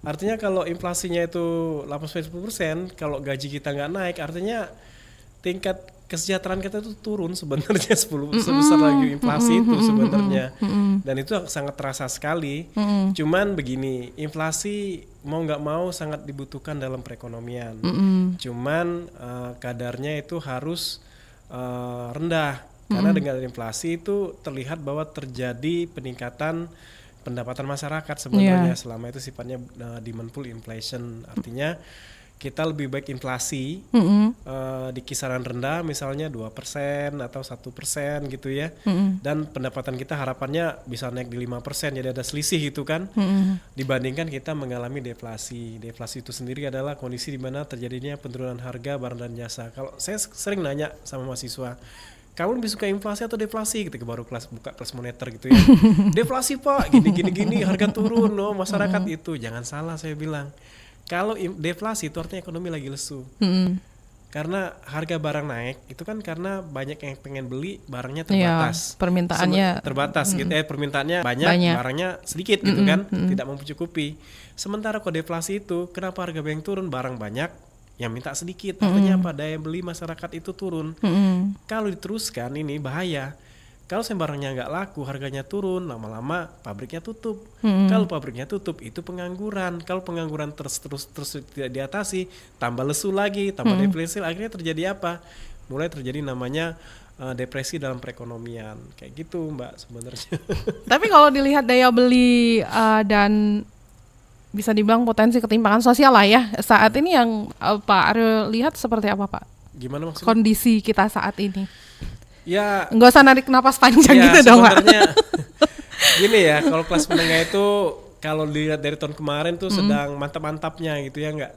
Artinya kalau inflasinya itu 8-10%, kalau gaji kita nggak naik, artinya tingkat kesejahteraan kita itu turun sebenarnya sebesar lagi inflasi itu sebenarnya. Dan itu sangat terasa sekali. Cuman begini, inflasi mau nggak mau sangat dibutuhkan dalam perekonomian. Cuman kadarnya itu harus rendah, karena dengan inflasi itu terlihat bahwa terjadi peningkatan pendapatan masyarakat sebenarnya. Selama itu sifatnya demand pull inflation, artinya kita lebih baik inflasi di kisaran rendah, misalnya 2% atau 1% gitu ya, dan pendapatan kita harapannya bisa naik di 5%, jadi ada selisih itu kan, dibandingkan kita mengalami deflasi. Deflasi itu sendiri adalah kondisi di mana terjadinya penurunan harga barang dan jasa. Kalau saya sering nanya sama mahasiswa, kamu lebih suka inflasi atau deflasi? Gitu, baru buka kelas moneter gitu ya. Deflasi pak, gini, harga turun, masyarakat itu. Jangan salah saya bilang. Kalau deflasi itu artinya ekonomi lagi lesu. Karena harga barang naik itu kan karena banyak yang pengen beli, barangnya terbatas. Permintaannya terbatas gitu. Permintaannya banyak, barangnya sedikit gitu kan, tidak mencukupi. Sementara kalau deflasi itu, kenapa harga barang turun, barang banyak, yang minta sedikit. Artinya apa? Daya beli masyarakat itu turun. Kalau diteruskan ini bahaya. Kalau barangnya nggak laku, harganya turun, lama-lama pabriknya tutup. Kalau pabriknya tutup, itu pengangguran. Kalau pengangguran terus tidak diatasi, tambah lesu lagi, tambah deflasi, akhirnya terjadi apa? Mulai terjadi namanya depresi dalam perekonomian. Kayak gitu Mbak sebenarnya. Tapi kalau dilihat daya beli dan bisa dibilang potensi ketimpangan sosial lah ya, saat ini yang Pak Aryo lihat seperti apa Pak? Gimana maksudnya? Kondisi kita saat ini. Ya, nggak usah narik napas panjang gitu dong Pak. Gini ya, kalau kelas menengah itu kalau dilihat dari tahun kemarin tuh sedang mantap-mantapnya gitu ya nggak?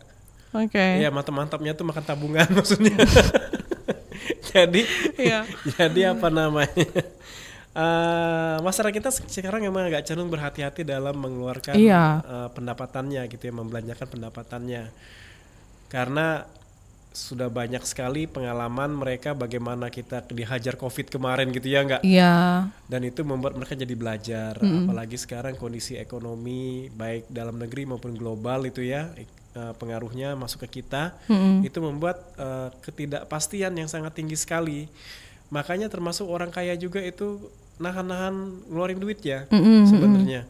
Oke. Ya mantap-mantapnya tuh makan tabungan maksudnya. Jadi apa namanya? Masyarakat kita sekarang memang agak cenderung berhati-hati dalam mengeluarkan pendapatannya gitu ya, membelanjakan pendapatannya. Karena sudah banyak sekali pengalaman mereka bagaimana kita dihajar COVID kemarin gitu ya nggak? Iya. Dan itu membuat mereka jadi belajar. Apalagi sekarang kondisi ekonomi baik dalam negeri maupun global itu ya, pengaruhnya masuk ke kita, itu membuat ketidakpastian yang sangat tinggi sekali. Makanya termasuk orang kaya juga itu nahan-nahan ngeluarin duit ya sebenarnya.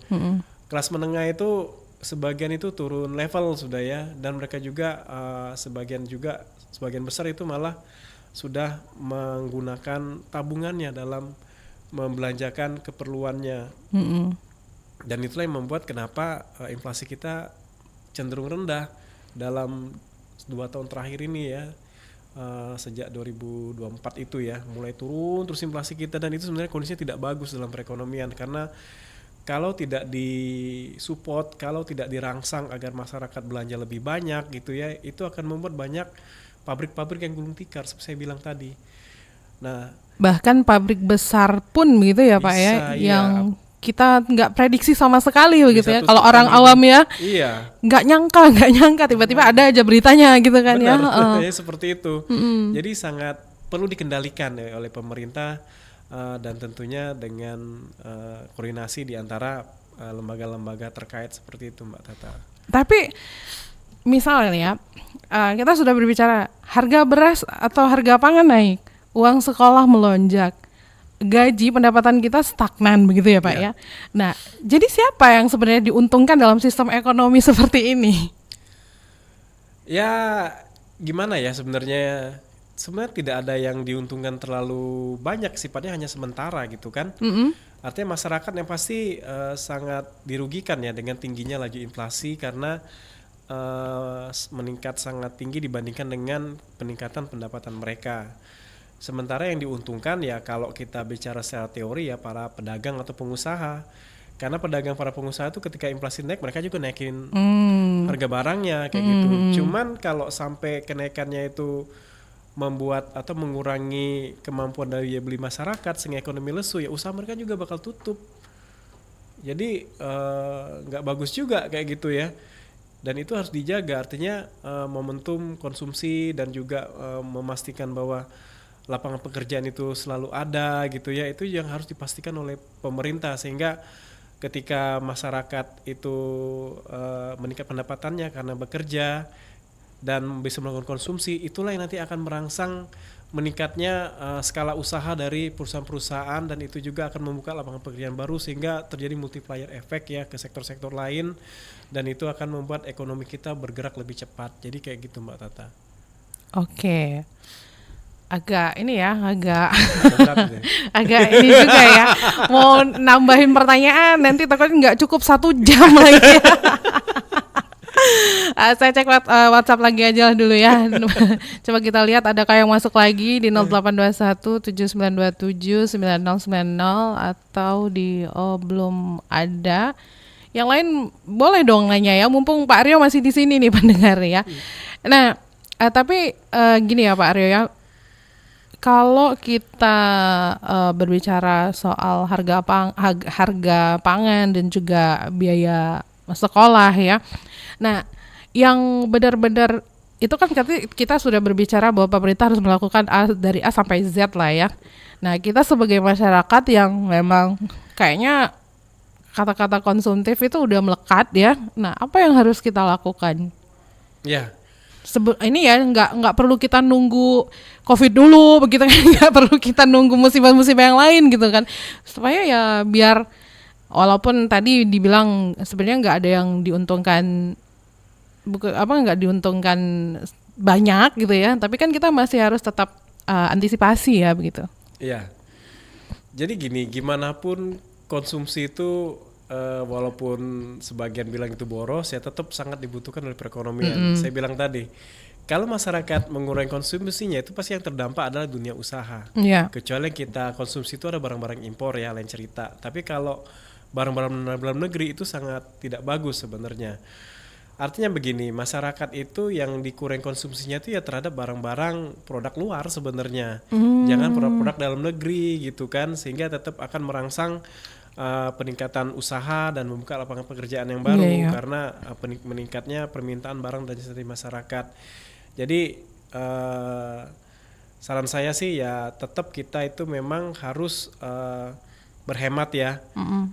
Kelas menengah itu sebagian itu turun level sudah ya, dan mereka juga sebagian besar itu malah sudah menggunakan tabungannya dalam membelanjakan keperluannya. Dan itulah yang membuat kenapa inflasi kita cenderung rendah dalam 2 tahun terakhir ini ya. Sejak 2024 itu ya mulai turun terus inflasi kita, dan itu sebenarnya kondisinya tidak bagus dalam perekonomian, karena kalau tidak disupport, kalau tidak dirangsang agar masyarakat belanja lebih banyak gitu ya, itu akan membuat banyak pabrik-pabrik yang gulung tikar seperti saya bilang tadi. Nah, bahkan pabrik besar pun gitu ya Pak ya, yang kita nggak prediksi sama sekali begitu ya. Kalau orang awam ya, nggak nyangka tiba-tiba ada aja beritanya gitu kan. Benar, ya. Seperti itu. Jadi sangat perlu dikendalikan ya oleh pemerintah. Dan tentunya dengan koordinasi di antara lembaga-lembaga terkait seperti itu Mbak Tata. Tapi misalnya ya, kita sudah berbicara harga beras atau harga pangan naik, uang sekolah melonjak, gaji pendapatan kita stagnan begitu ya Pak ya. Nah, jadi siapa yang sebenarnya diuntungkan dalam sistem ekonomi seperti ini? Ya gimana ya sebenarnya tidak ada yang diuntungkan terlalu banyak, sifatnya hanya sementara gitu kan. Artinya masyarakat yang pasti sangat dirugikan ya dengan tingginya laju inflasi, karena meningkat sangat tinggi dibandingkan dengan peningkatan pendapatan mereka. Sementara yang diuntungkan ya kalau kita bicara secara teori ya para pedagang atau pengusaha, karena para pengusaha itu ketika inflasi naik mereka juga naikin harga barangnya kayak gitu. Cuman kalau sampai kenaikannya itu membuat atau mengurangi kemampuan daya beli masyarakat sehingga ekonomi lesu, ya usaha mereka juga bakal tutup. Jadi nggak bagus juga kayak gitu ya. dan itu harus dijaga, artinya momentum konsumsi dan juga memastikan bahwa lapangan pekerjaan itu selalu ada gitu ya, itu yang harus dipastikan oleh pemerintah, sehingga ketika masyarakat itu meningkat pendapatannya karena bekerja dan bisa melakukan konsumsi, itulah yang nanti akan merangsang meningkatnya skala usaha dari perusahaan-perusahaan, dan itu juga akan membuka lapangan pekerjaan baru sehingga terjadi multiplier effect ya ke sektor-sektor lain, dan itu akan membuat ekonomi kita bergerak lebih cepat. Jadi kayak gitu Mbak Tata. Oke. Agak ini ya, agak Berat gitu ya. agak ini juga ya. Mau nambahin pertanyaan nanti takutnya nggak cukup 1 jam lagi. Saya cek WhatsApp lagi aja dulu ya. Coba kita lihat adakah yang masuk lagi di 0821 7927 9090 atau di belum ada. Yang lain boleh dong nanya ya, mumpung Pak Aryo masih di sini nih pendengar ya. Nah, tapi gini ya Pak Aryo ya. Kalau kita berbicara soal harga pangan dan juga biaya sekolah ya. Nah, yang benar-benar itu kan kita sudah berbicara bahwa pemerintah harus melakukan dari A sampai Z lah ya. Nah, kita sebagai masyarakat yang memang kayaknya kata-kata konsumtif itu udah melekat ya. Nah, apa yang harus kita lakukan? Ya. Ini ya nggak perlu kita nunggu COVID dulu begitu kan, nggak perlu kita nunggu musibah-musibah yang lain gitu kan, supaya ya biar walaupun tadi dibilang sebenarnya nggak ada yang diuntungkan nggak diuntungkan banyak gitu ya, tapi kan kita masih harus tetap antisipasi ya begitu. Iya. Jadi gini, gimana pun konsumsi itu walaupun sebagian bilang itu boros, ya tetap sangat dibutuhkan oleh perekonomian. Saya bilang tadi, kalau masyarakat mengurangi konsumsinya itu pasti yang terdampak adalah dunia usaha. Kecuali yang kita konsumsi itu ada barang-barang impor ya, lain cerita. Tapi kalau barang-barang dalam negeri itu sangat tidak bagus sebenarnya. Artinya begini, masyarakat itu yang dikurangi konsumsinya itu ya terhadap barang-barang produk luar sebenarnya. Jangan produk-produk dalam negeri gitu kan, sehingga tetap akan merangsang peningkatan usaha dan membuka lapangan pekerjaan yang baru karena meningkatnya permintaan barang dan jasa dari masyarakat. Jadi saran saya sih ya tetap kita itu memang harus berhemat ya,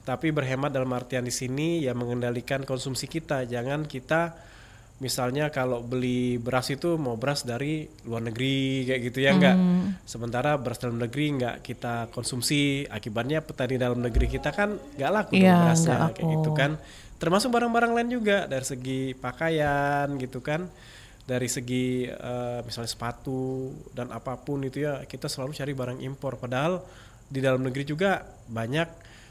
tapi berhemat dalam artian di sini ya mengendalikan konsumsi kita. Jangan kita misalnya kalau beli beras itu mau beras dari luar negeri kayak gitu ya, enggak. Sementara beras dalam negeri enggak kita konsumsi, akibatnya petani dalam negeri kita kan enggak laku berasnya kayak gitu kan. Termasuk barang-barang lain juga, dari segi pakaian gitu kan, dari segi misalnya sepatu dan apapun itu ya kita selalu cari barang impor, padahal di dalam negeri juga banyak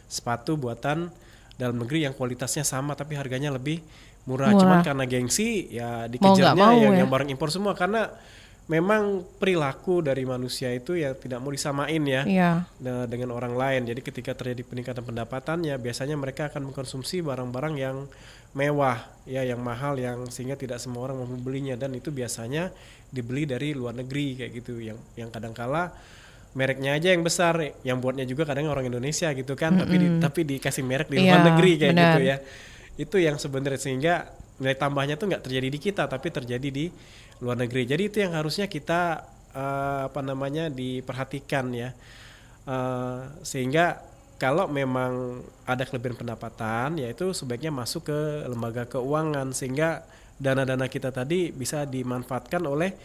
sepatu buatan dalam negeri yang kualitasnya sama tapi harganya lebih murah. Cuman karena gengsi ya dikejarnya yang barang impor semua, karena memang perilaku dari manusia itu ya tidak mau disamain ya dengan orang lain. Jadi ketika terjadi peningkatan pendapatannya, biasanya mereka akan mengkonsumsi barang-barang yang mewah ya, yang mahal, yang sehingga tidak semua orang mau membelinya, dan itu biasanya dibeli dari luar negeri kayak gitu, yang kadangkala mereknya aja yang besar, yang buatnya juga kadang orang Indonesia gitu kan, tapi dikasih merek di luar negeri kayak gitu ya. Itu yang sebenarnya sehingga nilai tambahnya tuh nggak terjadi di kita tapi terjadi di luar negeri. Jadi itu yang harusnya kita diperhatikan ya, sehingga kalau memang ada kelebihan pendapatan ya itu sebaiknya masuk ke lembaga keuangan, sehingga dana-dana kita tadi bisa dimanfaatkan oleh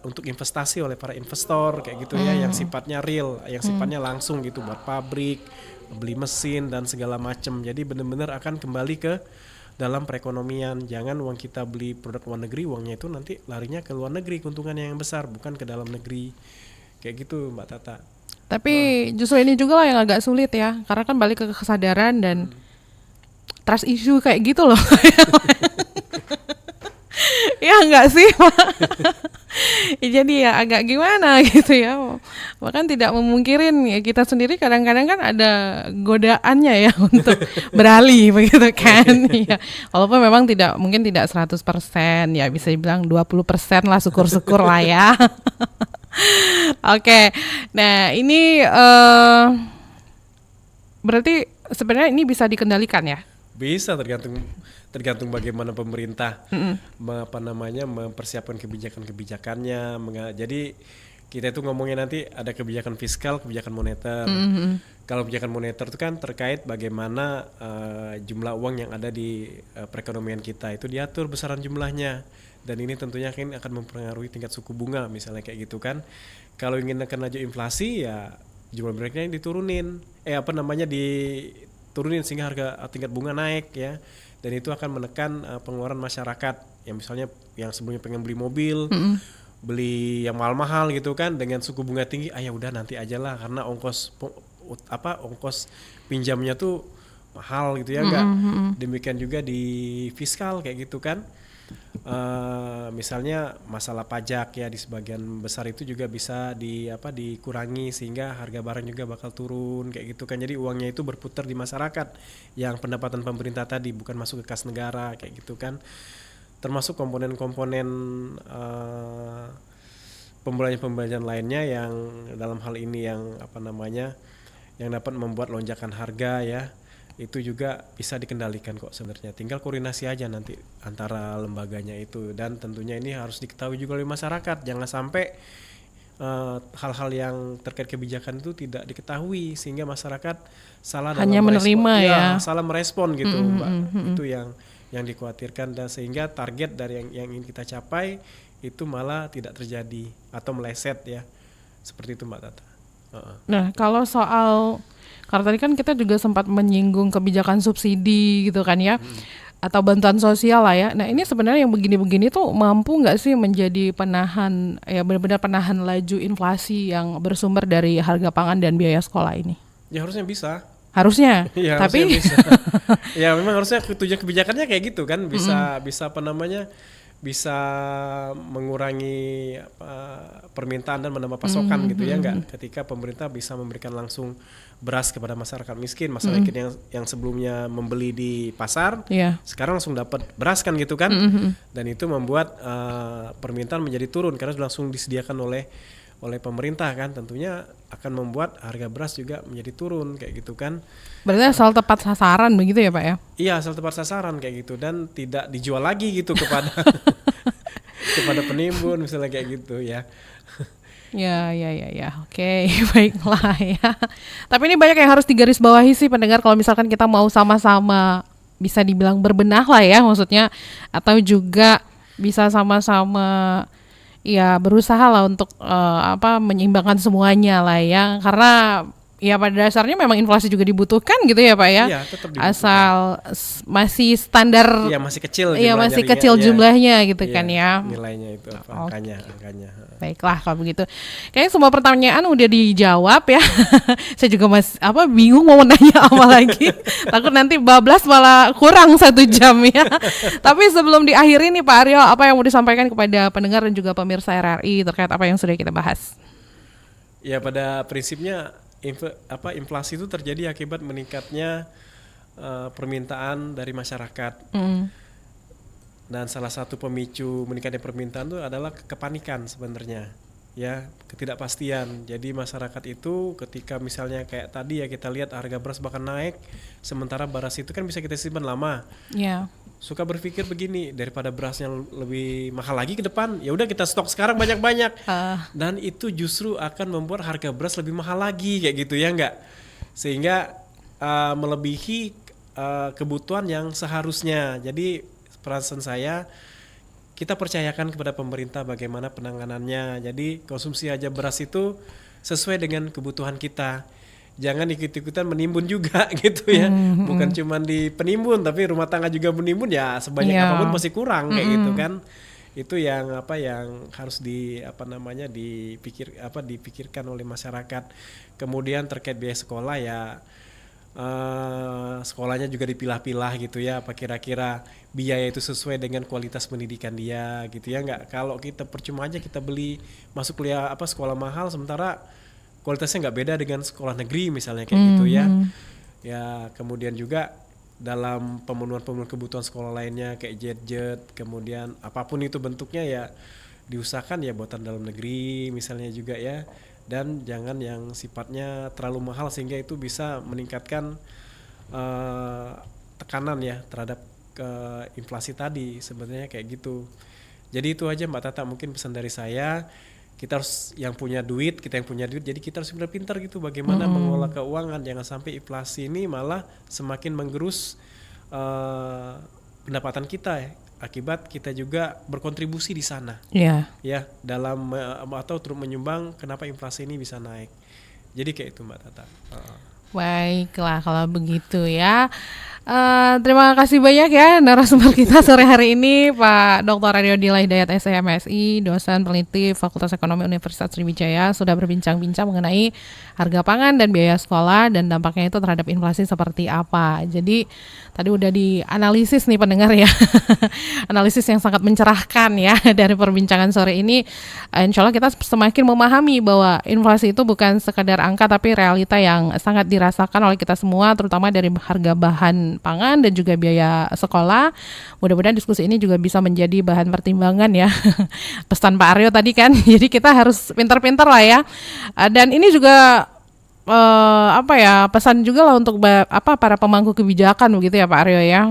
untuk investasi oleh para investor kayak gitu ya, yang sifatnya real, yang sifatnya langsung gitu, buat pabrik, beli mesin dan segala macam. Jadi benar-benar akan kembali ke dalam perekonomian. Jangan uang kita beli produk luar negeri, uangnya itu nanti larinya ke luar negeri, keuntungannya yang besar, bukan ke dalam negeri. Kayak gitu Mbak Tata. Tapi justru ini juga lah yang agak sulit ya, karena kan balik ke kesadaran dan trust issue kayak gitu loh. Ya enggak sih Pak. Jadi ya agak gimana gitu ya. Bahkan tidak memungkirin ya, kita sendiri kadang-kadang kan ada godaannya ya untuk beralih begitu kan. Ya. Walaupun memang mungkin tidak 100%, ya bisa dibilang 20% lah, syukur-syukur lah ya. Oke. Nah, ini berarti sebenarnya ini bisa dikendalikan ya? Bisa tergantung bagaimana pemerintah mempersiapkan kebijakan-kebijakannya. Jadi kita itu ngomongnya nanti ada kebijakan fiskal, kebijakan moneter. Kalau kebijakan moneter itu kan terkait bagaimana jumlah uang yang ada di perekonomian kita itu diatur besaran jumlahnya. Dan ini tentunya akan mempengaruhi tingkat suku bunga misalnya kayak gitu kan. Kalau ingin akan laju inflasi ya jumlah bunganya diturunin. Diturunin sehingga harga tingkat bunga naik ya. Dan itu akan menekan pengeluaran masyarakat yang misalnya yang sebelumnya pengen beli mobil, beli yang mahal-mahal gitu kan, dengan suku bunga tinggi, ya udah nanti aja lah karena ongkos pinjamnya tuh mahal gitu ya enggak. Demikian juga di fiskal kayak gitu kan. Misalnya masalah pajak ya di sebagian besar itu juga bisa dikurangi sehingga harga barang juga bakal turun kayak gitu kan. Jadi uangnya itu berputar di masyarakat yang pendapatan pemerintah tadi bukan masuk ke kas negara kayak gitu kan. Termasuk komponen-komponen pembelian lainnya yang dalam hal ini yang yang dapat membuat lonjakan harga ya. Itu juga bisa dikendalikan kok sebenarnya. Tinggal koordinasi aja nanti antara lembaganya itu, dan tentunya ini harus diketahui juga oleh masyarakat. Jangan sampai hal-hal yang terkait kebijakan itu tidak diketahui sehingga masyarakat salah hanya menerima salah merespon gitu, Mbak. Itu yang dikhawatirkan, dan sehingga target dari yang ingin kita capai itu malah tidak terjadi atau meleset ya. Seperti itu Mbak Tata. Nah, kalau soal karena tadi kan kita juga sempat menyinggung kebijakan subsidi gitu kan ya, atau bantuan sosial lah ya. Nah ini sebenarnya yang begini-begini tuh mampu nggak sih menjadi penahan, ya benar-benar penahan laju inflasi yang bersumber dari harga pangan dan biaya sekolah ini? Ya harusnya bisa. Harusnya, ya, tapi harusnya bisa. Ya memang harusnya tujuan kebijakannya kayak gitu kan, bisa bisa mengurangi permintaan dan menambah pasokan gitu ya enggak, ketika pemerintah bisa memberikan langsung beras kepada masyarakat miskin, masyarakat yang sebelumnya membeli di pasar sekarang langsung dapat beras kan gitu kan. Dan itu membuat permintaan menjadi turun karena langsung disediakan oleh pemerintah kan, tentunya akan membuat harga beras juga menjadi turun kayak gitu kan. Berarti asal tepat sasaran begitu ya Pak ya? Iya, asal tepat sasaran kayak gitu, dan tidak dijual lagi gitu kepada kepada penimbun misalnya kayak gitu ya. Ya, oke, baiklah ya. Tapi ini banyak yang harus digarisbawahi sih pendengar, kalau misalkan kita mau sama-sama bisa dibilang berbenah lah ya maksudnya, atau juga bisa sama-sama ya berusaha lah untuk menyeimbangkan semuanya lah ya, karena ya pada dasarnya memang inflasi juga dibutuhkan gitu ya Pak ya. Iya, tetap dibutuhkan. Asal masih standar. Iya, masih kecil. Iya, masih kecil jumlahnya gitu kan ya. Nilainya itu angkanya. Baiklah kalau begitu. Kayaknya semua pertanyaan udah dijawab ya. Saya juga masih bingung mau nanya apa lagi. Takut nanti bablas malah kurang 1 jam ya. Tapi sebelum diakhiri nih Pak Aryo, apa yang mau disampaikan kepada pendengar dan juga pemirsa RRI terkait apa yang sudah kita bahas? Ya pada prinsipnya inflasi itu terjadi akibat meningkatnya permintaan dari masyarakat. Dan salah satu pemicu meningkatnya permintaan itu adalah kepanikan sebenarnya, ya, ketidakpastian. Jadi masyarakat itu ketika misalnya kayak tadi ya kita lihat harga beras bahkan naik, sementara beras itu kan bisa kita simpan lama. Suka berpikir begini, daripada berasnya lebih mahal lagi ke depan, ya udah kita stok sekarang banyak-banyak. Dan itu justru akan membuat harga beras lebih mahal lagi kayak gitu ya enggak? Sehingga melebihi kebutuhan yang seharusnya. Jadi perasaan saya, kita percayakan kepada pemerintah bagaimana penanganannya. Jadi konsumsi aja beras itu sesuai dengan kebutuhan kita. Jangan ikut-ikutan menimbun juga gitu ya. Bukan cuma di penimbun, tapi rumah tangga juga menimbun, ya sebanyak apapun masih kurang kayak gitu kan. Itu yang yang harus dipikirkan oleh masyarakat. Kemudian terkait biaya sekolah ya, sekolahnya juga dipilah-pilah gitu ya, apa kira-kira biaya itu sesuai dengan kualitas pendidikan dia gitu ya enggak. Kalau kita percuma aja kita beli masuk kuliah sekolah mahal sementara kualitasnya nggak beda dengan sekolah negeri misalnya kayak gitu ya. Ya kemudian juga dalam pemenuhan kebutuhan sekolah lainnya kayak jet, kemudian apapun itu bentuknya ya diusahakan ya buatan dalam negeri misalnya juga ya. Dan jangan yang sifatnya terlalu mahal sehingga itu bisa meningkatkan tekanan ya terhadap inflasi tadi, sebenarnya kayak gitu. Jadi itu aja Mbak Tata, mungkin pesan dari saya. Kita harus yang punya duit, jadi kita harus pintar-pintar gitu bagaimana mengelola keuangan, jangan sampai inflasi ini malah semakin menggerus pendapatan kita ya. Akibat kita juga berkontribusi di sana, ya dalam atau turut menyumbang kenapa inflasi ini bisa naik. Jadi kayak itu Mbak Tata. Baiklah kalau begitu ya. Terima kasih banyak ya narasumber kita sore hari ini, Pak Dr. Aryodi Hidayat SMSI, dosen peneliti Fakultas Ekonomi Universitas Sriwijaya, sudah berbincang-bincang mengenai harga pangan dan biaya sekolah dan dampaknya itu terhadap inflasi seperti apa. Jadi tadi udah dianalisis nih pendengar ya, analisis yang sangat mencerahkan ya dari perbincangan sore ini. Insya Allah kita semakin memahami bahwa inflasi itu bukan sekadar angka tapi realita yang sangat dirasakan oleh kita semua, terutama dari harga bahan pangan dan juga biaya sekolah. Mudah-mudahan diskusi ini juga bisa menjadi bahan pertimbangan ya. Pesan Pak Aryo tadi kan, jadi kita harus pintar-pintar lah ya. Dan ini juga pesan juga lah untuk para pemangku kebijakan begitu ya Pak Aryo ya,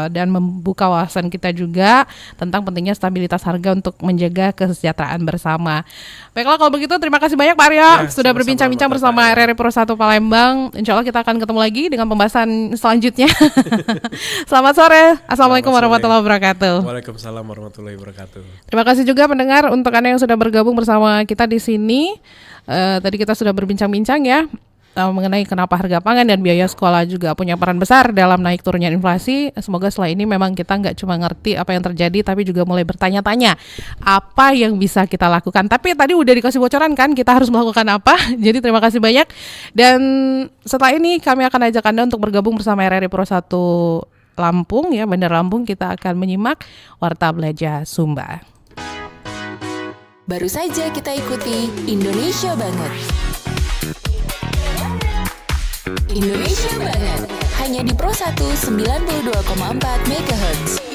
dan membuka wawasan kita juga tentang pentingnya stabilitas harga untuk menjaga kesejahteraan bersama. Baiklah kalau begitu, terima kasih banyak Pak Aryo sudah berbincang-bincang bersama RRI Pro 1 Palembang. Insya Allah kita akan ketemu lagi dengan pembahasan selanjutnya. Selamat sore, assalamualaikum warahmatullahi wabarakatuh. Waalaikumsalam warahmatullahi wabarakatuh. Terima kasih juga pendengar untuk Anda yang sudah bergabung bersama kita di sini. Tadi kita sudah berbincang-bincang ya mengenai kenapa harga pangan dan biaya sekolah juga punya peran besar dalam naik turunnya inflasi. Semoga setelah ini memang kita nggak cuma ngerti apa yang terjadi, tapi juga mulai bertanya-tanya apa yang bisa kita lakukan. Tapi tadi udah dikasih bocoran kan kita harus melakukan apa. Jadi terima kasih banyak. Dan setelah ini kami akan ajak Anda untuk bergabung bersama RRI Pro 1 Lampung ya, Bandar Lampung. Kita akan menyimak Warta Belajar Sumba. Baru saja kita ikuti Indonesia Banget. Indonesia Banget hanya di Pro 1 92,4 MHz.